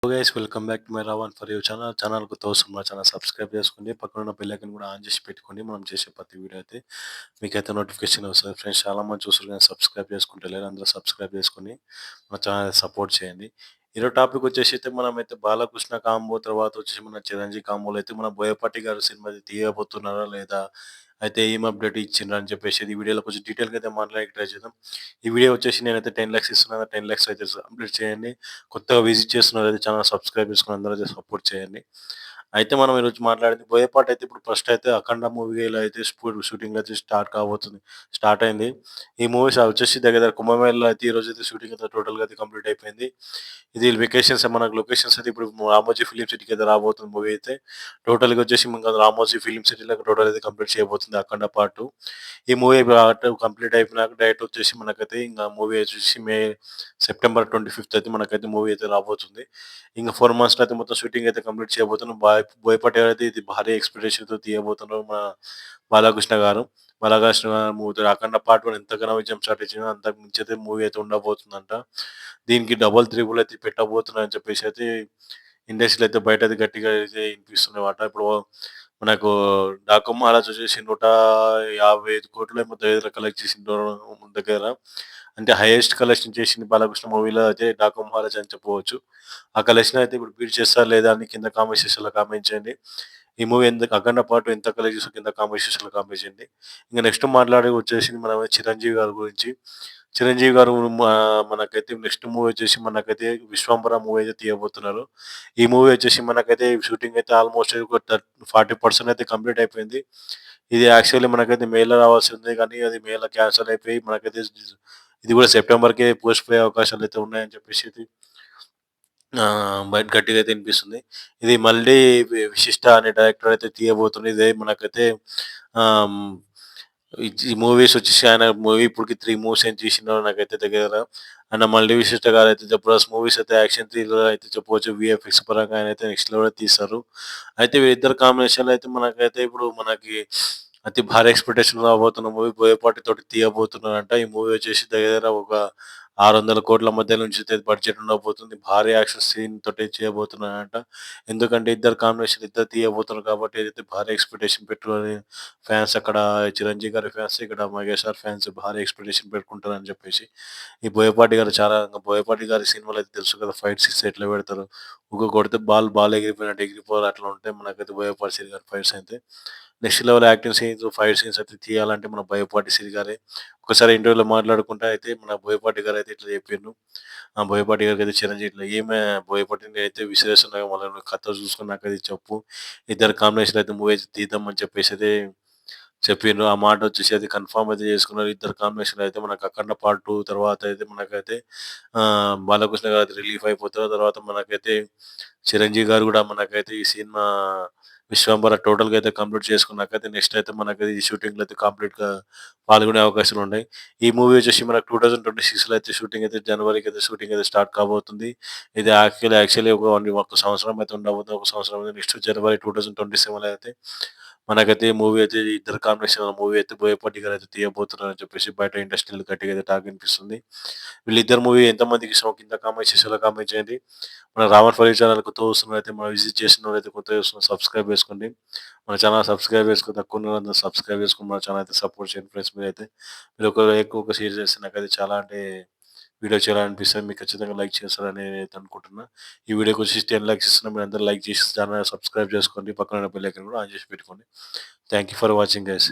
Guys welcome back to my Ravan for you channel కొత్త వస్తుంది మా ఛానల్ సబ్స్క్రైబ్ చేసుకోండి పక్కన ఉన్న బెల్ ఐకాన్ కూడా ఆన్ చేసి పెట్టుకోండి మనం చేసే ప్రతి వీడియో అయితే మీకైతే నోటిఫికేషన్ వస్తుంది ఫ్రెండ్స్ చాలా మంది చూస్తారు కానీ సబ్స్క్రైబ్ చేసుకుంటలేరు అందరూ సబ్స్క్రైబ్ చేసుకొని మా ఛానల్ సపోర్ట్ చేయండి ఈరోజు టాపిక్ వచ్చేసి అయితే మనమైతే బాలకృష్ణ కాంబో తర్వాత వచ్చేసి మన చిరంజీవి కాంబోలో అయితే మన బోయపాటి గారు సినిమా తీయబోతున్నారా లేదా అయితే ఏం అప్డేట్ ఇచ్చిండ్రు అని చెప్పేసి ఈ వీడియోలో కొంచెం డీటెయిల్గా అయితే మాట్లాడి ట్రై చేద్దాం ఈ వీడియో వచ్చేసి నేనైతే 10 lakhs ఇస్తున్నాను 10 lakhs అయితే కంప్లీట్ చేయండి కొత్తగా విజిట్ చేస్తున్నారు ఛానల్ సబ్స్క్రైబ్ చేసుకుని అందరూ అయితే సపోర్ట్ చేయండి అయితే మనం ఈరోజు మాట్లాడింది బోయపాటి అయితే ఇప్పుడు ఫస్ట్ అయితే అఖండ మూవీలో అయితే షూటింగ్ అయితే స్టార్ట్ అయింది ఈ మూవీస్ వచ్చేసి దగ్గర దగ్గర కుంభమేళలో అయితే ఈ రోజు అయితే షూటింగ్ అయితే టోటల్గా అయితే కంప్లీట్ అయిపోయింది ఇది వెకేషన్స్ మనకు లొకేషన్స్ అయితే ఇప్పుడు రామోజీ ఫిలిం సిటీకి అయితే రాబోతుంది మూవీ అయితే టోటల్గా వచ్చేసి ఇంకా రామోజీ ఫిలిం సిటీలో టోటల్ అయితే కంప్లీట్ చేయబోతుంది అఖండ పార్ట్ ఈ మూవీ కంప్లీట్ అయిపోయినాక డైరెక్ట్ వచ్చేసి మనకైతే ఇంకా మూవీ వచ్చేసి సెప్టెంబర్ 25th అయితే మనకైతే మూవీ అయితే రాబోతుంది ఇంకా 4 months అయితే మొత్తం షూటింగ్ అయితే కంప్లీట్ చేయబోతున్నాం బోయపాటి అయితే ఇది భారీ ఎక్స్పెక్టేషన్తో తీయబోతున్నారు మన బాలకృష్ణ గారు బాలకృష్ణ గారు మూవీ అఖండ పార్ట్ 1 ఎంతగానో విజయం సాధించిందో అంతకు మించి అయితే మూవీ అయితే ఉండబోతుందంట దీనికి డబల్ త్రిబుల్ అయితే పెట్టబోతున్నారని చెప్పేసి అయితే ఇండస్ట్రీలో అయితే బయట అయితే గట్టిగా అయితే వినిపిస్తున్నాయన్నమాట ఇప్పుడు మనకు డాకు మహారాజ్ వచ్చేసి 155 కోట్లు ఏమో దగ్గర కలెక్ట్ చేసిండు దగ్గర అంటే హైయెస్ట్ కలెక్షన్ చేసింది బాలకృష్ణ మూవీలో అయితే డాకు మహారాజ్ అని చెప్పవచ్చు ఆ కలెక్షన్ అయితే ఇప్పుడు బీట్ చేస్తారా లేదా అని కింద కామెంట్ సెక్షన్లో కామెంట్ చేయండి ఈ మూవీ ఎంత అఖండ పాటు ఎంత కలెక్ట్ చేసి కింద కామెంట్ సెక్షన్లో కామెంట్ చేయండి ఇంకా నెక్స్ట్ మాట్లాడే వచ్చేసి మనం చిరంజీవి గారి గురించి చిరంజీవి గారు మనకైతే నెక్స్ట్ మూవీ వచ్చేసి మనకైతే విశ్వంబర మూవీ అయితే తీయబోతున్నారు ఈ మూవీ వచ్చేసి మనకైతే షూటింగ్ అయితే ఆల్మోస్ట్ 40% అయితే కంప్లీట్ అయిపోయింది ఇది యాక్చువల్లీ మనకైతే మేలో రావాల్సి ఉంది కానీ అది మేలో క్యాన్సిల్ అయిపోయి మనకైతే ఇది కూడా సెప్టెంబర్కి పోస్ట్ పోయే అవకాశాలు అయితే ఉన్నాయని చెప్పేసి బయట గట్టిగా అయితే వినిపిస్తుంది ఇది మళ్ళీ విశిష్ట అనే డైరెక్టర్ అయితే తీయబోతుంది ఇదే మనకైతే ఆమ్, ఈ మూవీస్ వచ్చేసి ఆయన మూవీ ఇప్పటికి 3 movies ఏం తీసినారో నాకైతే దగ్గర ఆయన మళ్ళీ విశిష్ట గారు అయితే జబర్దస్త్ మూవీస్ అయితే యాక్షన్ థ్రిల్లర్ అయితే చెప్పవచ్చు విఎఫ్ఎక్స్ పరంగా ఆయన అయితే నెక్స్ట్ లెవెల్ తీస్తారు అయితే వీళ్ళిద్దరు కాంబినేషన్ అయితే మనకైతే ఇప్పుడు మనకి అతి భారీ ఎక్స్పెక్టేషన్ రాబోతున్న మూవీ బోయపాటి తోటి తీయబోతున్నారంట ఈ మూవీ వచ్చేసి దగ్గర ఒక 600 కోట్ల మధ్య నుంచి బడ్జెట్ ఉండబోతుంది భారీ యాక్షన్ సీన్ తోటి చేయబోతున్నారంట ఎందుకంటే ఇద్దరు కాంబినేషన్ ఇద్దరు తీయబోతున్నారు కాబట్టి ఏదైతే భారీ ఎక్స్పెక్టేషన్ పెట్టుకొని ఫ్యాన్స్ అక్కడ చిరంజీవి గారి ఫ్యాన్స్ ఇక్కడ మహేష్ గారి ఫ్యాన్స్ భారీ ఎక్స్పెక్టేషన్ పెట్టుకుంటారని చెప్పేసి ఈ బోయపాటి గారు చాలా బోయపాటి గారి సినిమాలు అయితే తెలుసు కదా ఫైట్ సీన్స్ ఎట్లా పెడతారు కొడితే బాల్ ఎగిరిపోయినట్టు ఎగిరిపోవాలి అట్లా ఉంటాయి మనకైతే బోయపాటి సిరి గారి ఫైట్స్ అయితే next level acting scenes fight scenes అయితే తీయాలంటే మన బోయపాటి సిరి గారే ఒకసారి ఇంటర్వ్యూలో మాట్లాడుకుంటే అయితే మన బోయపాటి గారు అయితే ఇట్లా చెప్పిండ్రు ఆ బోయపాటి గారికి అయితే చిరంజీవి ఇట్లా ఏమే బోయపాటిని అయితే విశ్లేషణ వాళ్ళ కథ చూసుకుని నాకు అది చెప్పు ఇద్దరు కాంబినేషన్ అయితే మూవీ అయితే తీద్దామని చెప్పేసి అయితే చెప్పిండ్రు. ఆ మాట వచ్చేసి అది కన్ఫర్మ్ అయితే చేసుకున్నారు. ఇద్దరు కాంబినేషన్‌లో అయితే మనకు 'అఖండ పార్ట్ 2' తర్వాత అయితే మనకైతే బాలకృష్ణ గారు అయితే రిలీఫ్ అయిపోతారు. తర్వాత మనకైతే చిరంజీవి గారు గూడా మనకైతే ఈ సినిమా 'విశ్వంబర' టోటల్‌గా అయితే కంప్లీట్ చేసుకున్నాకైతే నెక్స్ట్ అయితే మనకైతే ఈ షూటింగ్‌లో అయితే కంప్లీట్‌గా పాల్గొనే అవకాశాలున్నాయి. ఈ మూవీ వచ్చేసి మనకు 2026లో అయితే షూటింగ్ అయితే జనవరికి అయితే షూటింగ్ అయితే స్టార్ట్ కాబోతుంది. ఇది యాక్చువల్లీ ఒక సంవత్సరం అయితే ఉండబోతుంది. ఒక సంవత్సరం నెక్స్ట్ జనవరి 2027లో అయితే మనకైతే ఈ మూవీ అయితే ఇద్దరు కాంబినేషన్‌లో మూవీ అయితే బోయపాటి గారు అయితే తీయబోతున్నారని చెప్పేసి బయట ఇండస్ట్రీలో గట్టిగా అయితే టాక్ వినిపిస్తుంది. వీళ్ళిద్దరు మూవీ ఎంతమందికి ఇష్టమో కింద కామెంట్ సెక్షన్‌లో కామెంట్ చేయండి. మన రావణ్ ఫర్ యూ ఛానల్ కొత్తగా వస్తున్నవారైతే మనం విజిట్ చేసినవారైతే కొత్తగా చూస్తున్న సబ్స్క్రైబ్ చేసుకోండి. మన ఛానల్ సబ్స్క్రైబ్ చేసుకొని తక్కువ ఉన్నోళ్ళందరూ సబ్స్క్రైబ్ చేసుకొని మన ఛానల్ అయితే సపోర్ట్ చేయండి ఫ్రెండ్స్ మీరైతే. మీరు ఎక్కువగా షేర్ చేస్తే నాకైతే చాలా అంటే వీడియో చేయాలనిపిస్తది. మీరు ఖచ్చితంగా లైక్ చేస్తారని నేనైతే అనుకుంటున్నా. ఈ వీడియోకి వచ్చేసి 10 లైక్స్ ఇస్తున్నా. మీరందరూ లైక్ చేసి ఛానల్ సబ్స్క్రైబ్ చేసుకోండి. పక్కన ఉన్న బెల్ ఐకాన్ కూడా ఆన్ చేసి పెట్టుకోండి. Thank you for watching guys.